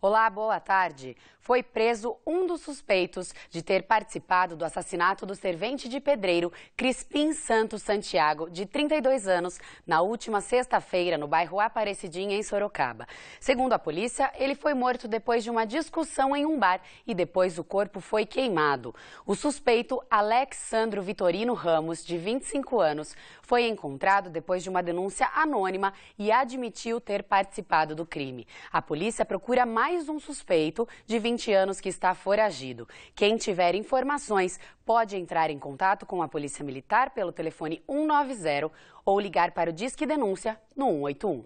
Olá, boa tarde. Foi preso um dos suspeitos de ter participado do assassinato do servente de pedreiro Crispim Santos Santiago, de 32 anos, na última sexta-feira, no bairro Aparecidinha, em Sorocaba. Segundo a polícia, ele foi morto depois de uma discussão em um bar e depois o corpo foi queimado. O suspeito, Alexandro Vitorino Ramos, de 25 anos, foi encontrado depois de uma denúncia anônima e admitiu ter participado do crime. A polícia procura mais um suspeito de 20 anos que está foragido. Quem tiver informações pode entrar em contato com a Polícia Militar pelo telefone 190 ou ligar para o Disque Denúncia no 181.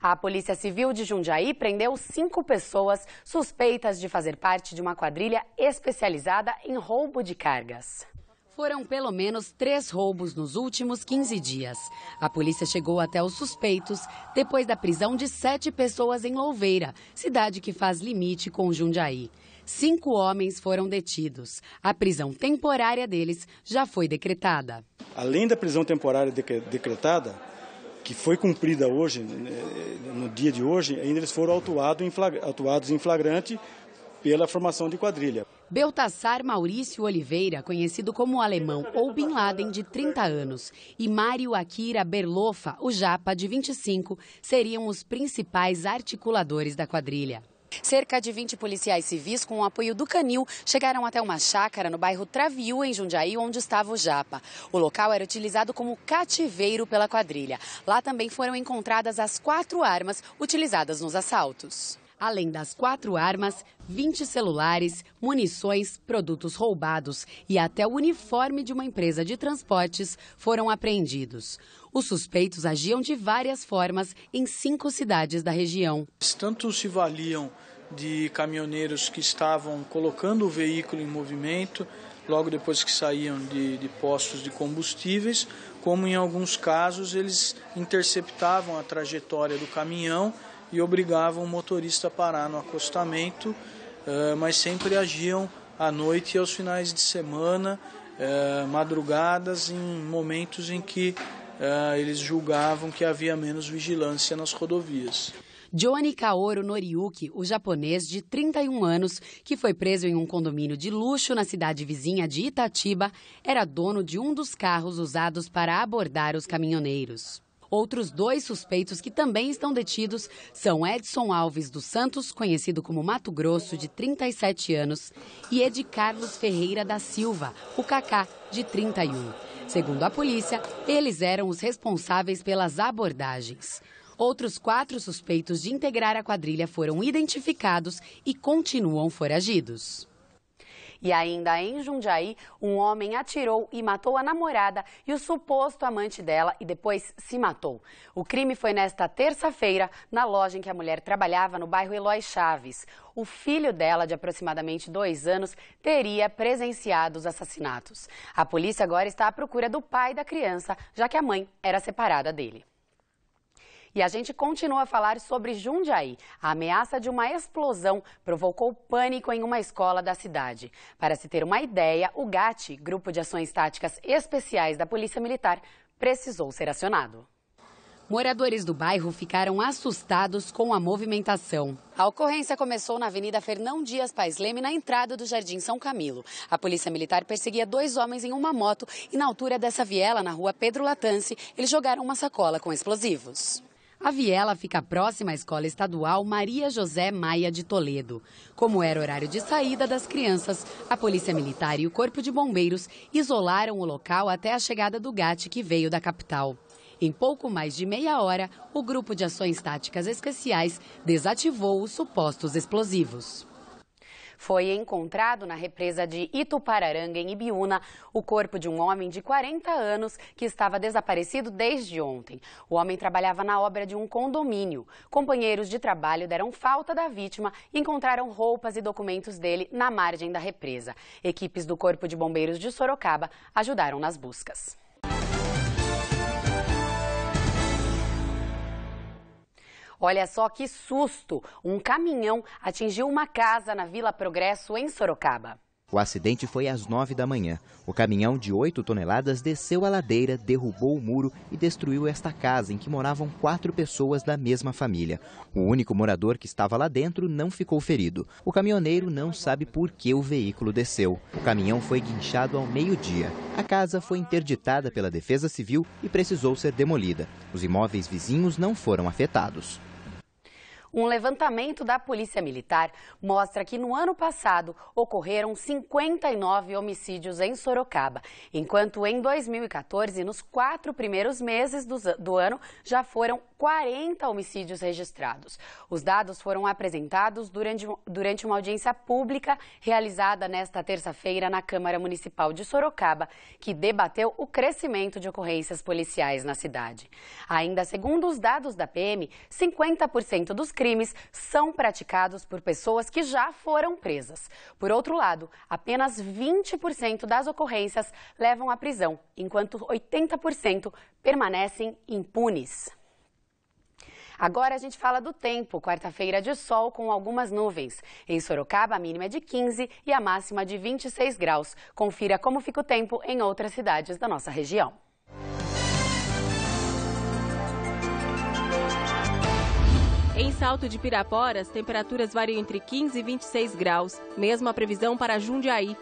A Polícia Civil de Jundiaí prendeu 5 pessoas suspeitas de fazer parte de uma quadrilha especializada em roubo de cargas. Foram pelo menos 3 roubos nos últimos 15 dias. A polícia chegou até os suspeitos depois da prisão de 7 pessoas em Louveira, cidade que faz limite com Jundiaí. 5 homens foram detidos. A prisão temporária deles já foi decretada. Além da prisão temporária decretada, que foi cumprida hoje, no dia de hoje, ainda eles foram autuados em flagrante pela formação de quadrilha. Beltassar Maurício Oliveira, conhecido como Alemão ou Bin Laden, de 30 anos, e Mário Akira Berlofa, o Japa, de 25, seriam os principais articuladores da quadrilha. Cerca de 20 policiais civis, com o apoio do Canil, chegaram até uma chácara no bairro Traviú, em Jundiaí, onde estava o Japa. O local era utilizado como cativeiro pela quadrilha. Lá também foram encontradas as 4 armas utilizadas nos assaltos. Além das 4 armas, 20 celulares, munições, produtos roubados e até o uniforme de uma empresa de transportes foram apreendidos. Os suspeitos agiam de várias formas em 5 cidades da região. Tanto se valiam de caminhoneiros que estavam colocando o veículo em movimento logo depois que saíam de postos de combustíveis, como em alguns casos eles interceptavam a trajetória do caminhão e obrigavam o motorista a parar no acostamento, mas sempre agiam à noite e aos finais de semana, madrugadas, em momentos em que eles julgavam que havia menos vigilância nas rodovias. Johnny Kaoru Noriyuki, o japonês de 31 anos, que foi preso em um condomínio de luxo na cidade vizinha de Itatiba, era dono de um dos carros usados para abordar os caminhoneiros. Outros 2 suspeitos que também estão detidos são Edson Alves dos Santos, conhecido como Mato Grosso, de 37 anos, e Ed Carlos Ferreira da Silva, o Cacá, de 31. Segundo a polícia, eles eram os responsáveis pelas abordagens. Outros 4 suspeitos de integrar a quadrilha foram identificados e continuam foragidos. E ainda em Jundiaí, um homem atirou e matou a namorada e o suposto amante dela e depois se matou. O crime foi nesta terça-feira, na loja em que a mulher trabalhava, no bairro Eloy Chaves. O filho dela, de aproximadamente 2 anos, teria presenciado os assassinatos. A polícia agora está à procura do pai da criança, já que a mãe era separada dele. E a gente continua a falar sobre Jundiaí. A ameaça de uma explosão provocou pânico em uma escola da cidade. Para se ter uma ideia, o GAT, Grupo de Ações Táticas Especiais da Polícia Militar, precisou ser acionado. Moradores do bairro ficaram assustados com a movimentação. A ocorrência começou na Avenida Fernão Dias Paes Leme, na entrada do Jardim São Camilo. A polícia militar perseguia 2 homens em uma moto e na altura dessa viela, na rua Pedro Latance, eles jogaram uma sacola com explosivos. A viela fica próxima à Escola Estadual Maria José Maia de Toledo. Como era horário de saída das crianças, a Polícia Militar e o Corpo de Bombeiros isolaram o local até a chegada do GAT, que veio da capital. Em pouco mais de meia hora, o Grupo de Ações Táticas Especiais desativou os supostos explosivos. Foi encontrado na represa de Itupararanga, em Ibiúna, o corpo de um homem de 40 anos que estava desaparecido desde ontem. O homem trabalhava na obra de um condomínio. Companheiros de trabalho deram falta da vítima e encontraram roupas e documentos dele na margem da represa. Equipes do Corpo de Bombeiros de Sorocaba ajudaram nas buscas. Olha só que susto! Um caminhão atingiu uma casa na Vila Progresso, em Sorocaba. O acidente foi às 9 da manhã. O caminhão de 8 toneladas desceu a ladeira, derrubou o muro e destruiu esta casa em que moravam 4 pessoas da mesma família. O único morador que estava lá dentro não ficou ferido. O caminhoneiro não sabe por que o veículo desceu. O caminhão foi guinchado ao meio-dia. A casa foi interditada pela Defesa Civil e precisou ser demolida. Os imóveis vizinhos não foram afetados. Um levantamento da Polícia Militar mostra que no ano passado ocorreram 59 homicídios em Sorocaba, enquanto em 2014, nos 4 primeiros meses do ano, já foram 40 homicídios registrados. Os dados foram apresentados durante uma audiência pública realizada nesta terça-feira na Câmara Municipal de Sorocaba, que debateu o crescimento de ocorrências policiais na cidade. Ainda segundo os dados da PM, 50% dos crimes são praticados por pessoas que já foram presas. Por outro lado, apenas 20% das ocorrências levam à prisão, enquanto 80% permanecem impunes. Agora a gente fala do tempo. Quarta-feira de sol com algumas nuvens. Em Sorocaba, a mínima é de 15 e a máxima de 26 graus. Confira como fica o tempo em outras cidades da nossa região. Em Salto de Pirapora, as temperaturas variam entre 15 e 26 graus. Mesma previsão para Jundiaí.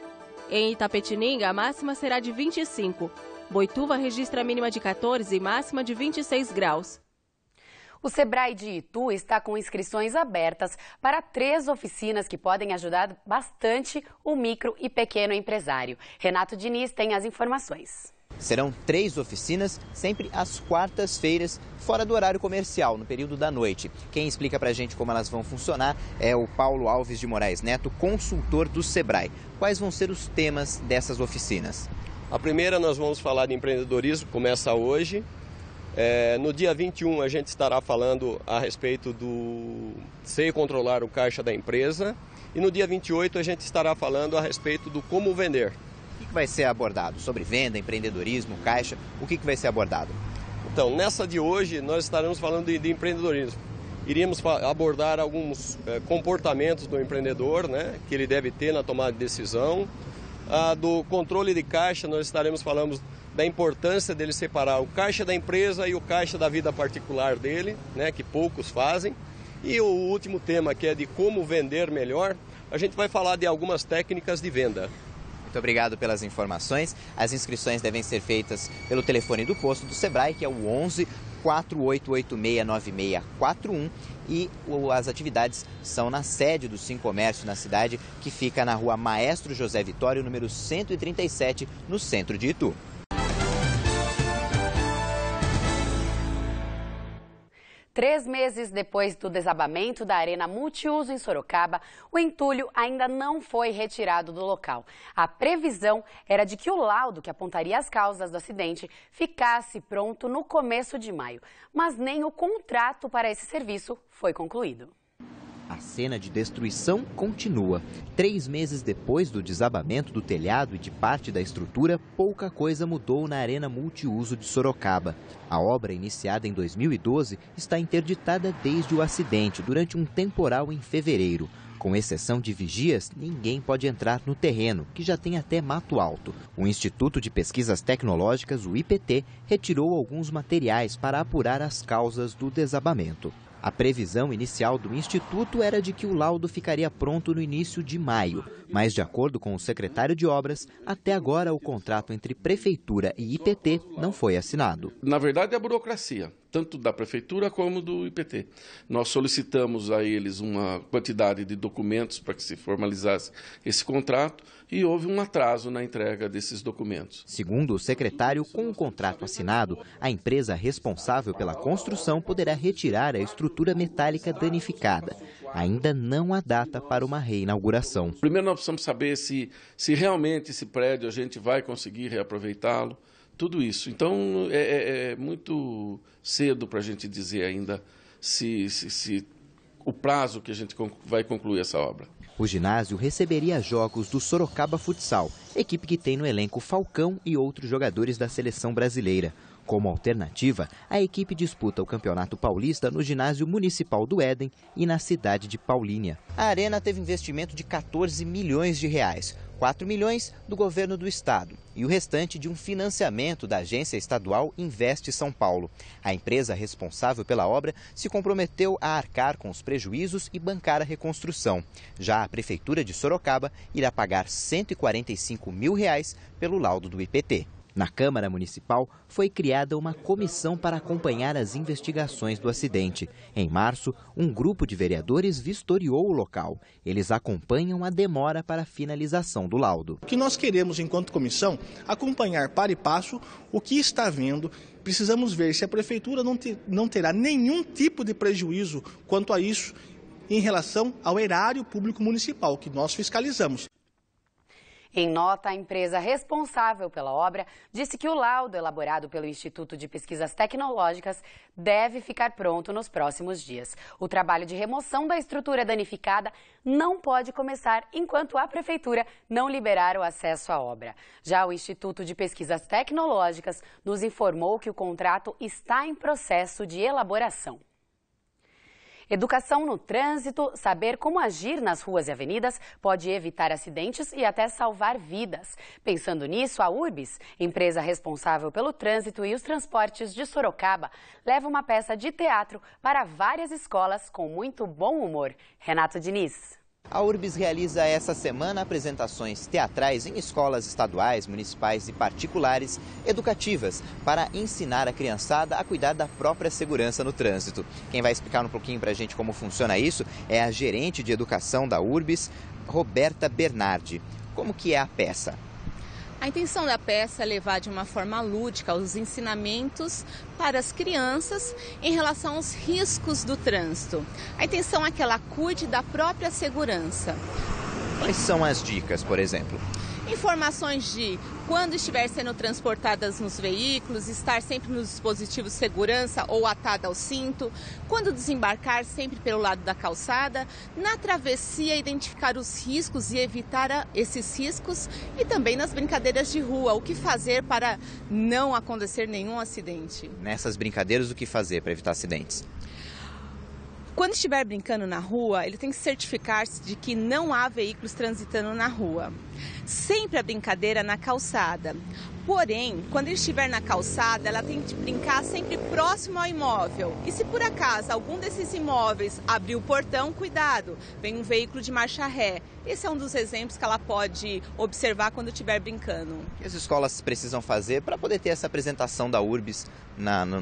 Em Itapetininga, a máxima será de 25. Boituva registra a mínima de 14 e máxima de 26 graus. O Sebrae de Itu está com inscrições abertas para 3 oficinas que podem ajudar bastante o micro e pequeno empresário. Renato Diniz tem as informações. Serão 3 oficinas, sempre às quartas-feiras, fora do horário comercial, no período da noite. Quem explica pra gente como elas vão funcionar é o Paulo Alves de Moraes Neto, consultor do Sebrae. Quais vão ser os temas dessas oficinas? A primeira nós vamos falar de empreendedorismo, começa hoje. No dia 21 a gente estará falando a respeito do sei e controlar o caixa da empresa. E no dia 28 a gente estará falando a respeito do como vender. O que vai ser abordado? Sobre venda, empreendedorismo, caixa, o que vai ser abordado? Então, nessa de hoje nós estaremos falando de empreendedorismo. Iríamos abordar alguns comportamentos do empreendedor, né, que ele deve ter na tomada de decisão. Do controle de caixa nós estaremos falando da importância dele separar o caixa da empresa e o caixa da vida particular dele, né, que poucos fazem. E o último tema, que é de como vender melhor, a gente vai falar de algumas técnicas de venda. Muito obrigado pelas informações. As inscrições devem ser feitas pelo telefone do posto do Sebrae, que é o 11 4886 9641. E as atividades são na sede do Sim Comércio na cidade, que fica na rua Maestro José Vitório, número 137, no centro de Itu. Três meses depois do desabamento da arena multiuso em Sorocaba, o entulho ainda não foi retirado do local. A previsão era de que o laudo que apontaria as causas do acidente ficasse pronto no começo de maio, mas nem o contrato para esse serviço foi concluído. A cena de destruição continua. 3 meses depois do desabamento do telhado e de parte da estrutura, pouca coisa mudou na arena multiuso de Sorocaba. A obra, iniciada em 2012, está interditada desde o acidente, durante um temporal em fevereiro. Com exceção de vigias, ninguém pode entrar no terreno, que já tem até mato alto. O Instituto de Pesquisas Tecnológicas, o IPT, retirou alguns materiais para apurar as causas do desabamento. A previsão inicial do Instituto era de que o laudo ficaria pronto no início de maio, mas, de acordo com o secretário de Obras, até agora o contrato entre Prefeitura e IPT não foi assinado. Na verdade, é a burocracia, tanto da Prefeitura como do IPT. Nós solicitamos a eles uma quantidade de documentos para que se formalizasse esse contrato e houve um atraso na entrega desses documentos. Segundo o secretário, com o contrato assinado, a empresa responsável pela construção poderá retirar a estrutura metálica danificada. Ainda não há data para uma reinauguração. Primeiro nós precisamos saber se realmente esse prédio a gente vai conseguir reaproveitá-lo, tudo isso. Então é muito cedo para a gente dizer ainda se o prazo que a gente vai concluir essa obra. O ginásio receberia jogos do Sorocaba Futsal, equipe que tem no elenco Falcão e outros jogadores da seleção brasileira. Como alternativa, a equipe disputa o Campeonato Paulista no ginásio municipal do Éden e na cidade de Paulínia. A arena teve investimento de 14 milhões de reais. 4 milhões do governo do estado e o restante de um financiamento da agência estadual Investe São Paulo. A empresa responsável pela obra se comprometeu a arcar com os prejuízos e bancar a reconstrução. Já a Prefeitura de Sorocaba irá pagar R$ 145 mil pelo laudo do IPT. Na Câmara Municipal, foi criada uma comissão para acompanhar as investigações do acidente. Em março, um grupo de vereadores vistoriou o local. Eles acompanham a demora para a finalização do laudo. O que nós queremos, enquanto comissão, acompanhar para e passo o que está havendo. Precisamos ver se a Prefeitura não terá nenhum tipo de prejuízo quanto a isso em relação ao erário público municipal, que nós fiscalizamos. Em nota, a empresa responsável pela obra disse que o laudo elaborado pelo Instituto de Pesquisas Tecnológicas deve ficar pronto nos próximos dias. O trabalho de remoção da estrutura danificada não pode começar enquanto a Prefeitura não liberar o acesso à obra. Já o Instituto de Pesquisas Tecnológicas nos informou que o contrato está em processo de elaboração. Educação no trânsito, saber como agir nas ruas e avenidas pode evitar acidentes e até salvar vidas. Pensando nisso, a Urbis, empresa responsável pelo trânsito e os transportes de Sorocaba, leva uma peça de teatro para várias escolas com muito bom humor. Renato Diniz. A Urbis realiza essa semana apresentações teatrais em escolas estaduais, municipais e particulares educativas para ensinar a criançada a cuidar da própria segurança no trânsito. Quem vai explicar um pouquinho para a gente como funciona isso é a gerente de educação da Urbis, Roberta Bernardi. Como que é a peça? A intenção da peça é levar de uma forma lúdica os ensinamentos para as crianças em relação aos riscos do trânsito. A intenção é que ela cuide da própria segurança. Quais são as dicas, por exemplo? Informações de quando estiver sendo transportadas nos veículos, estar sempre nos dispositivos de segurança ou atada ao cinto, quando desembarcar sempre pelo lado da calçada, na travessia identificar os riscos e evitar esses riscos e também nas brincadeiras de rua, o que fazer para não acontecer nenhum acidente. Nessas brincadeiras, o que fazer para evitar acidentes? Quando estiver brincando na rua, ele tem que certificar-se de que não há veículos transitando na rua. Sempre a brincadeira na calçada. Porém, quando ele estiver na calçada, ela tem que brincar sempre próximo ao imóvel. E se por acaso algum desses imóveis abrir o portão, cuidado, vem um veículo de marcha ré. Esse é um dos exemplos que ela pode observar quando estiver brincando. O que as escolas precisam fazer para poder ter essa apresentação da Urbis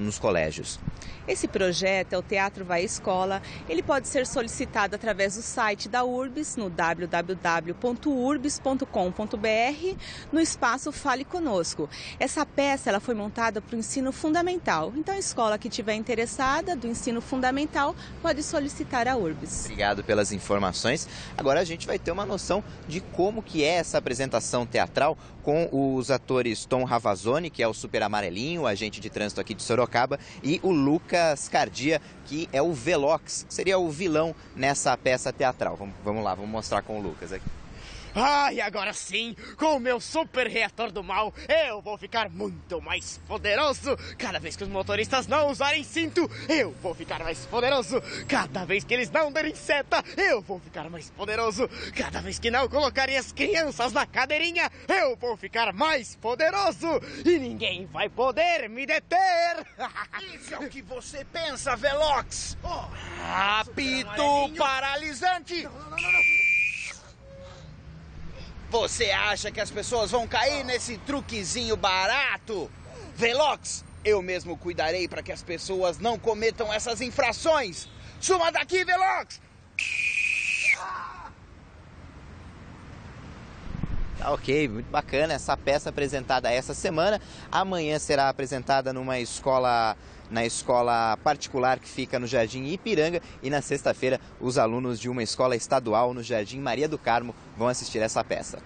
nos colégios? Esse projeto é o Teatro Vai à Escola. Ele pode ser solicitado através do site da Urbis, no www.urbis.com.br, no espaço Fale Conosco. Essa peça ela foi montada para o ensino fundamental. Então, a escola que estiver interessada do ensino fundamental pode solicitar a Urbis. Obrigado pelas informações. Agora a gente vai ter uma noção de como que é essa apresentação teatral com os atores Tom Ravazone, que é o super amarelinho, agente de trânsito aqui de Sorocaba, e o Lucas Cardia, que é o Velox, que seria o vilão nessa peça teatral. Vamos lá, vamos mostrar com o Lucas aqui. E agora sim, com o meu super reator do mal, eu vou ficar muito mais poderoso. Cada vez que os motoristas não usarem cinto, eu vou ficar mais poderoso. Cada vez que eles não derem seta, eu vou ficar mais poderoso. Cada vez que não colocarem as crianças na cadeirinha, eu vou ficar mais poderoso. E ninguém vai poder me deter. Isso é o que você pensa, Velox. Apito paralisante. Não. Você acha que as pessoas vão cair nesse truquezinho barato? Velox, eu mesmo cuidarei para que as pessoas não cometam essas infrações. Suma daqui, Velox! Tá ok, muito bacana essa peça apresentada essa semana. Amanhã será apresentada na escola particular que fica no Jardim Ipiranga, e na sexta-feira os alunos de uma escola estadual no Jardim Maria do Carmo vão assistir essa peça.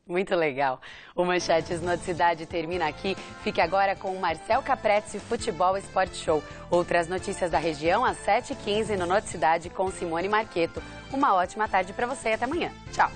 Muito legal. O Manchetes Noticidade termina aqui. Fique agora com o Marcel Caprezzi Futebol Esporte Show. Outras notícias da região às 7h15 no Noticidade com Simone Marqueto. Uma ótima tarde para você e até amanhã. Tchau.